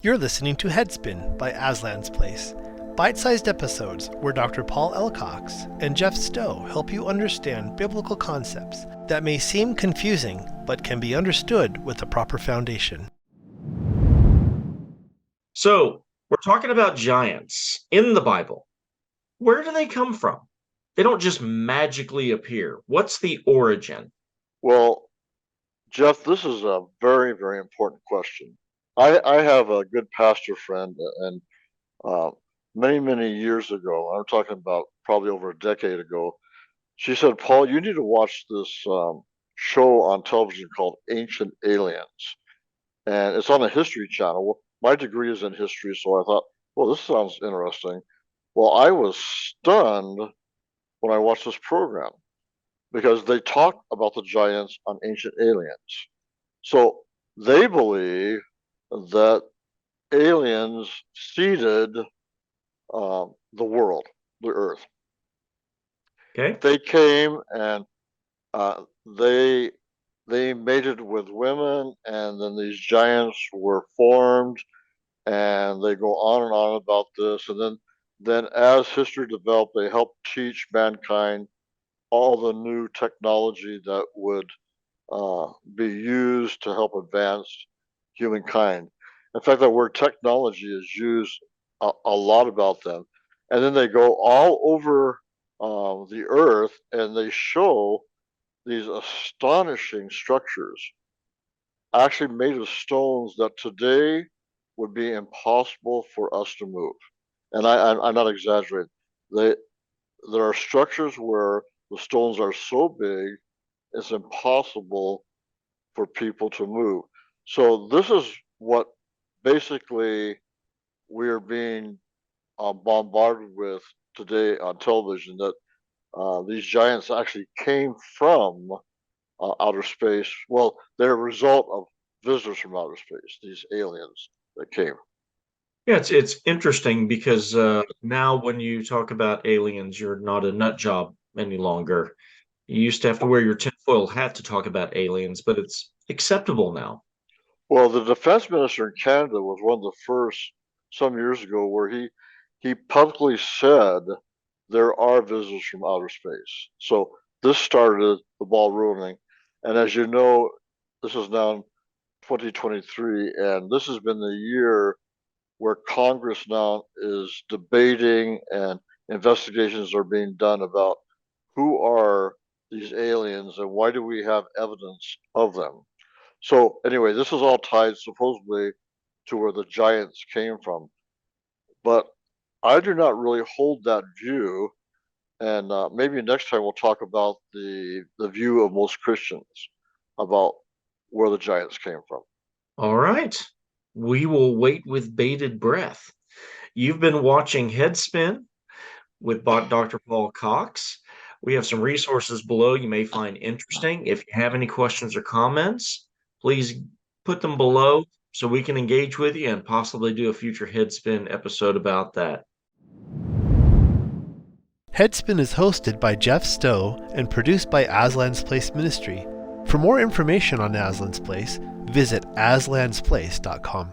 You're listening to Headspin by Aslan's Place, bite-sized episodes where Dr. Paul L. Cox and Jeff Stow help you understand biblical concepts that may seem confusing but can be understood with the proper foundation. So, we're talking about giants in the Bible. Where do they come from? They don't just magically appear. What's the origin? Well, Jeff, this is a very, very important question. I have a good pastor friend, and many, many years ago, I'm talking about probably over a decade ago, she said, Paul, you need to watch this show on television called Ancient Aliens. And it's on the History Channel. Well, my degree is in history, so I thought, well, this sounds interesting. Well, I was stunned when I watched this program because they talk about the giants on Ancient Aliens. So they believe that aliens seeded the world, the Earth. Okay. They came and they mated with women, and then these giants were formed, and they go on about this. And then as history developed, they helped teach mankind all the new technology that would be used to help advance humankind. In fact, that word technology is used a lot about them. And then they go all over the earth and they show these astonishing structures, actually made of stones that today would be impossible for us to move. And I'm not exaggerating. There are structures where the stones are so big it's impossible for people to move. So this is what basically we are being bombarded with today on television, that these giants actually came from outer space. Well, they're a result of visitors from outer space, these aliens that came. Yeah, it's interesting because now when you talk about aliens, you're not a nut job any longer. You used to have to wear your tinfoil hat to talk about aliens, but it's acceptable now. Well, the defense minister in Canada was one of the first some years ago where he publicly said there are visitors from outer space. So this started the ball rolling. And as you know, this is now 2023, and this has been the year where Congress now is debating and investigations are being done about who are these aliens and why do we have evidence of them. So anyway, this is all tied supposedly to where the giants came from. But I do not really hold that view. And maybe next time we'll talk about the view of most Christians about where the giants came from. All right. We will wait with bated breath. You've been watching Headspin with Dr. Paul Cox. We have some resources below you may find interesting. If you have any questions or comments, please put them below so we can engage with you and possibly do a future Headspin episode about that. Headspin is hosted by Jeff Stow and produced by Aslan's Place Ministry. For more information on Aslan's Place, visit aslansplace.com.